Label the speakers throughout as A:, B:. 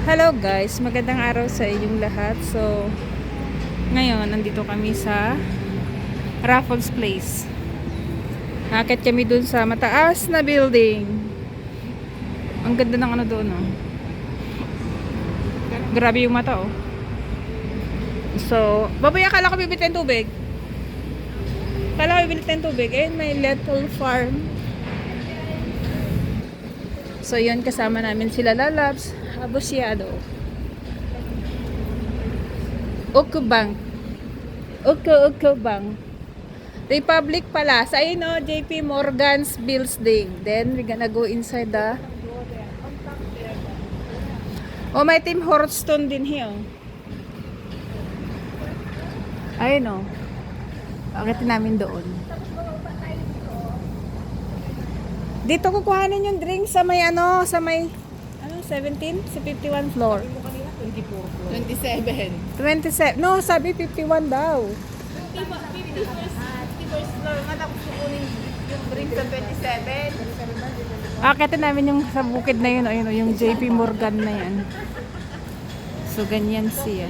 A: Hello guys, magandang araw sa inyong lahat. So, ngayon, nandito kami sa Raffles Place. Nakakit kami dun sa mataas na building. Ang ganda ng ano doon, oh. Grabe yung mata, oh. So, baboy, akala ko bibili tayong tubig. Akala ko bibili tayong tubig. Ayun, may little farm. So, yun, kasama namin sila Lalabs, Abosiado, Ukubang, Ukubang, Republic Palace. Ayun, no, JP Morgan's building. Then, we're gonna go inside the... Oh, may Tim Hortons din here. Ayun, no. Bakit namin doon? Dito kukuhanin yung drink sa may 17 sa 51 floor. 27. No, sabi 51 daw.
B: 51st floor nga tapos kukunin yung drink sa 27.
A: Akitin namin yung sa bukid na yun, ayun, yung JP Morgan na yan. So, ganyan siya.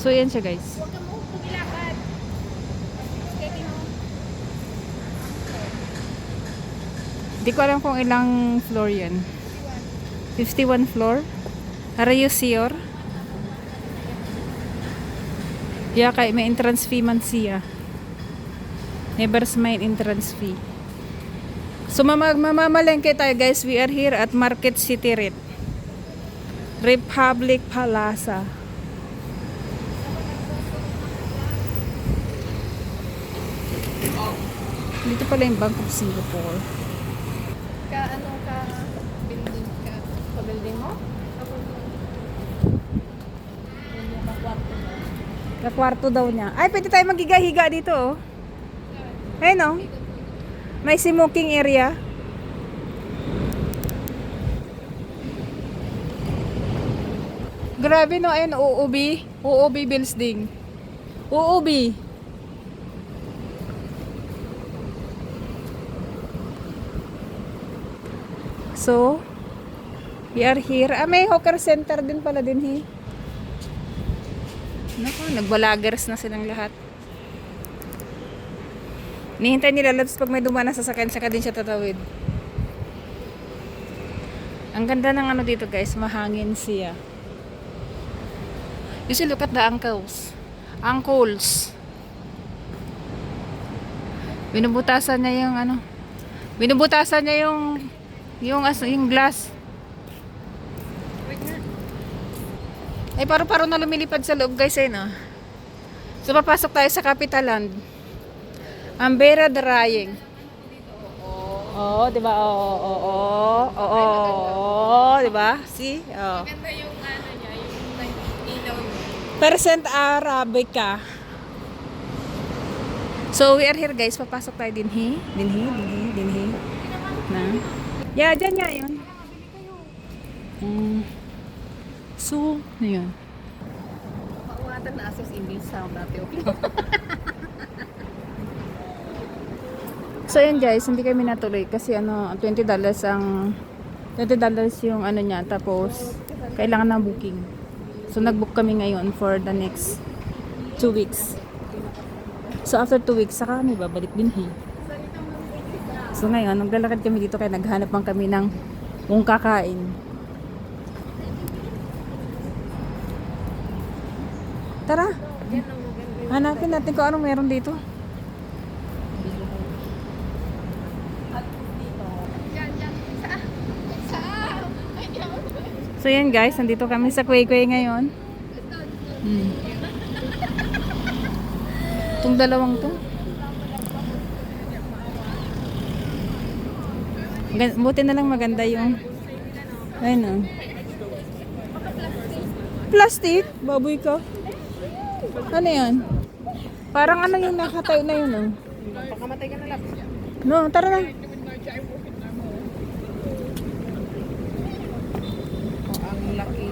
A: So, yan siya guys.
B: Huwag ka mo pumilakad. Steady mo.
A: Di ko alam kung ilang floor yan. 51 floor. Are you sure? Yeah, kay may entrance fee man siya. Never's mind entrance fee. So, mamamalengke tayo guys. We are here at Market City Rit. Republic Plaza. Dito pala yung Bank of Singapore.
B: Building ka. Sa building mo?
A: Kakwarto daw niya. Ay, pwede tayo magiga-higa dito, oh. Ayun, oh. May smoking area. Grabe, no. Ayun, UOB. UOB building. UOB. So, we are here. Ah, may hawker center din pala din, he. Naku, nagbalagers na silang lahat. Nihintay nila Labs pag may dumaan na sasakyan, saka din siya tatawid. Ang ganda ng ano dito guys, mahangin siya. You see, look at the uncles. Uncles. Binubutasan niya yung ano. Binubutasan niya yung glass. Ay, paro-paro na lumilipad sa loob guys, eh, no? So, papasok tayo sa Capitaland. Ambera Drying. Oo, di ba? Oo, di ba? See? Oo.
B: Maganda yung ano niya, yung ilaw niya.
A: Percent Arabica. So, we are here guys. Papasok tayo dinhi. Na. Yeah, dyan nga yun. So, yun.
B: Pauwatan na Asus English sound natin.
A: So, yun guys. Hindi kami natuloy kasi ano, $20 ang $20 yung ano niya. Tapos, kailangan ng booking. So, nag-book kami ngayon for the next 2 weeks. So, after 2 weeks, saka kami babalik din. So, ngayon, naglalakad kami dito kaya naghanap man kami ng kung kakain. Tara! Hanapin natin kung anong meron dito. So, yan guys, nandito kami sa Kway-Kway ngayon. Itong dalawang to. Buti na lang maganda yung ayun, oh. Plastic? Baboy ka. Ano yan? Parang ano yung nakatayo na yun, oh.
B: Pakamatay ka na lang.
A: No, tara na.
B: Ang laki.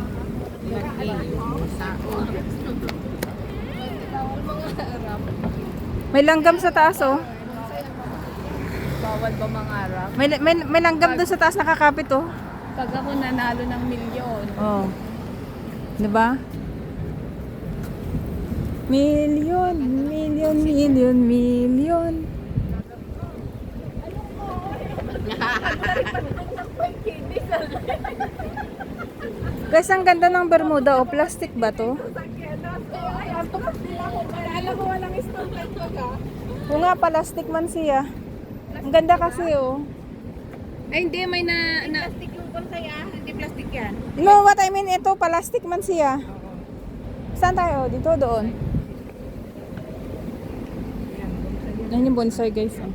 A: May langgam sa taas, oh.
B: bawal ba mangarap?
A: May langgam doon sa taas nakakapit oh.
B: Pag ako nanalo ng milyon.
A: Oh. 'Di ba? Million, million, million, million. Guys, ang ganda ng Bermuda oh. Plastic ba to?
B: Alam mo, walang installment ko ka.
A: Oo nga, plastic man siya. Ang ganda kasi oh.
B: Ay, hindi. May plastic yung bonsai Hindi plastic yan.
A: No, what I mean, ito, plastic man siya. Saan tayo? Dito, doon. Yan yung bonsai, guys. Oh.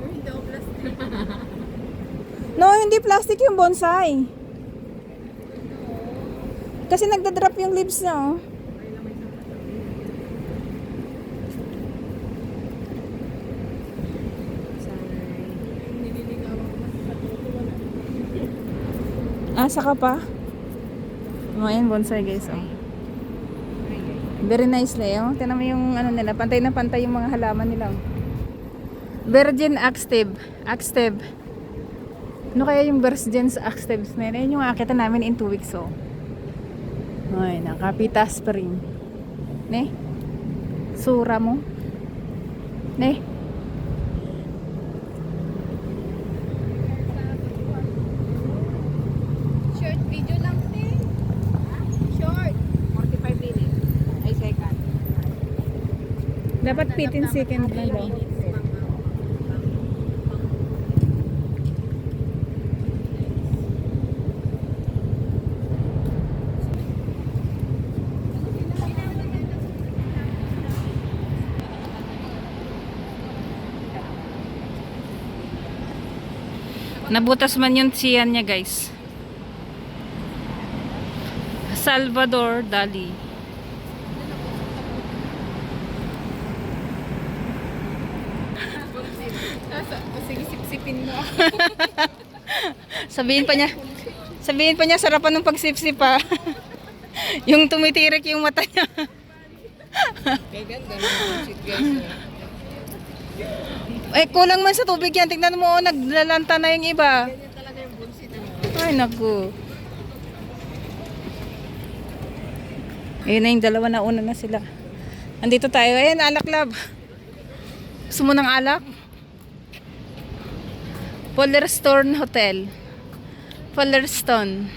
B: Hindi ako plastic.
A: No, hindi plastic yung bonsai. Kasi nagda-drop yung leaves niya, oh. Saka pa? Oh, ayan, bonsai, guys, oh. Very nice oh. Tingnan mo yung ano nila, pantay na pantay yung mga halaman nila. Oh. Virgin Axteb. Axteb. Ano kaya yung virgin Axtebs na yun? Yung akita namin in 2 weeks oh. Ay, nakapita spring. Ne? Sura mo. Ne?
B: Short video lang din. Short. 45 minutes. Ay, second.
A: Dapat 15 seconds na daw. Nabutas man yung tiyan niya, guys. Salvador Dali.
B: Sige, sipsipin mo.
A: Sabihin pa niya sarapan ng pagsipsip pa. Yung tumitirik yung mata niya.
B: Kaya ganda ng shit, guys.
A: Eh, kulang man sa tubig yan. Tingnan mo, oh, naglalanta na yung iba.
B: Ganyan talaga yung bullshit.
A: Ay, naku. Ayun na yung dalawa na una na sila. Andito tayo. Ayan, alak lab. Gusto mo ng alak? Pollerstone Hotel. Pollerstone.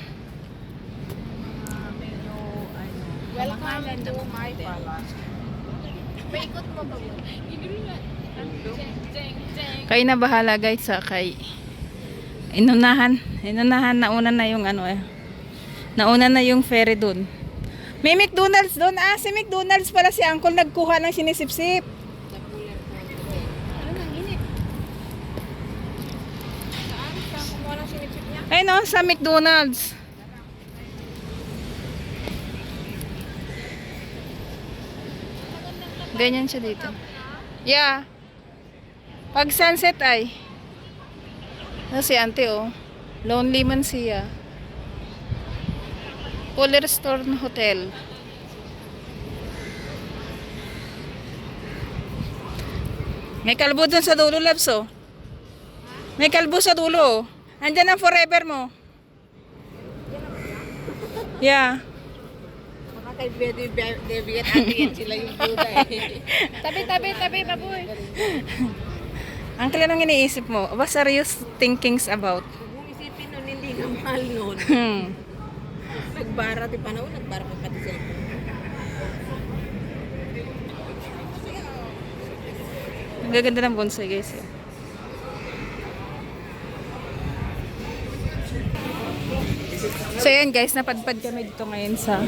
B: Welcome to my palace. Paikot mo ba?
A: Kayo na bahala, guys, sa kay inunahan nauna na yung ano eh. Nauna na yung ferry dun. May McDonald's doon. Si McDonald's pala si Uncle nagkuha ng sinisip-sip.
B: Ano nang init? Saan kumuha ng sinipsip niya?
A: Ay no, sa McDonald's. Ganyan siya dito. Yeah. Pag sunset ay. Si auntie oh. Lonely man siya. Pollerstone Hotel. May kalbo dun sa dulo, Labs, oh. May kalbo sa dulo, oh. Andyan ang forever mo. Yeah.
B: Mga kay Debbie at Ate yan sila yung duda eh. Tabi, baboy.
A: Ang kailan ang iniisip mo? What are you thinkings about?
B: Kung isipin nun, hindi na mahal nun. Nagbara, di pa na nagbara pa pati sila.
A: Ang gaganda ng bonsai, guys. Eh. So yan, guys, napadpad kami dito ngayon sa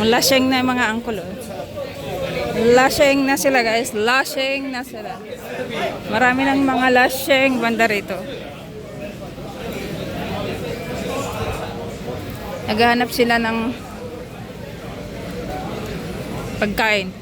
A: lashing na mga angkol. Oh. Lashing na sila, guys. Lashing na sila. Marami ng mga lashing banda rito. Naghahanap sila ng pagkain.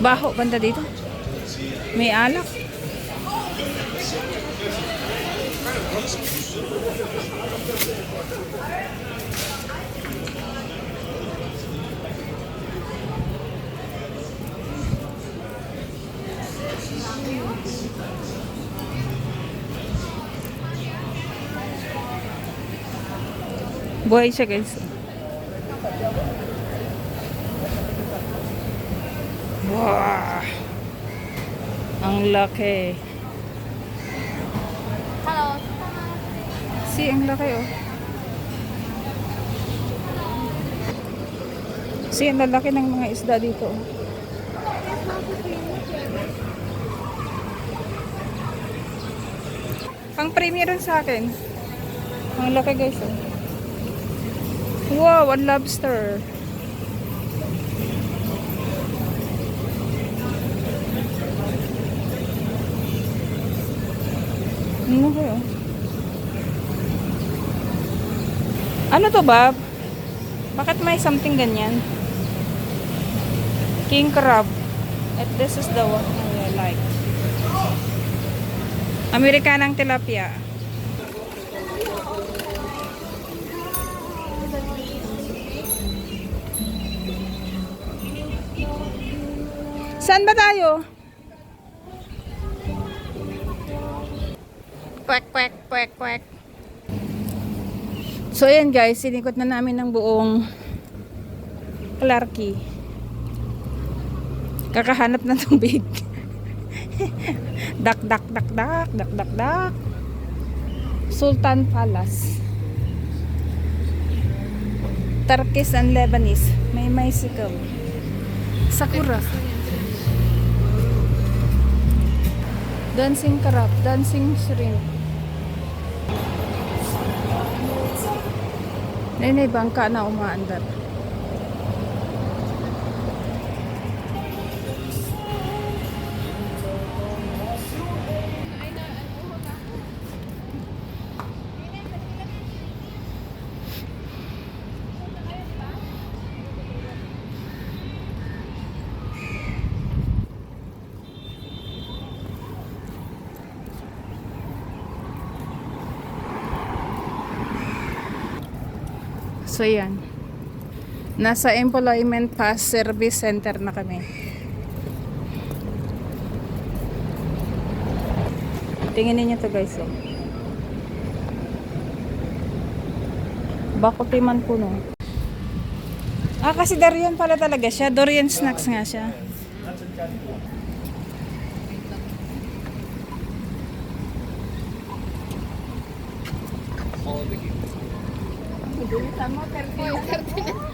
A: Baho banda dito. May alak. Buhay siya guys. Wow! Ang laki.
B: Hello.
A: See, ang laki oh. See, ang lalaki ng mga isda dito. Pang premium rin sa akin. Ang laki guys oh. Wow, one lobster. Ano ba yun? Ano to, Bob? Bakit may something ganyan? King crab. And this is the one I like. Amerikanang tilapia. Saan ba tayo? Kwek, kwek, kwek, kwek. So, ayan guys, sinikot na namin ng buong Clarke. Kakahanap ng tubig. Dak, dak, dak, dak, dak, dak, dak. Sultan Palace. Turkish and Lebanese. May bicycle. Sakura. Dancing crab, dancing shrimp. May bangka na umaandar. So yan. Nasa Employment Pass Service Center na kami. Tingnan niyo to guys. Oh. Bakutiman puno. Ah, kasi Dorian pala talaga siya. Dorian snacks nga siya.
B: Tama, perfect.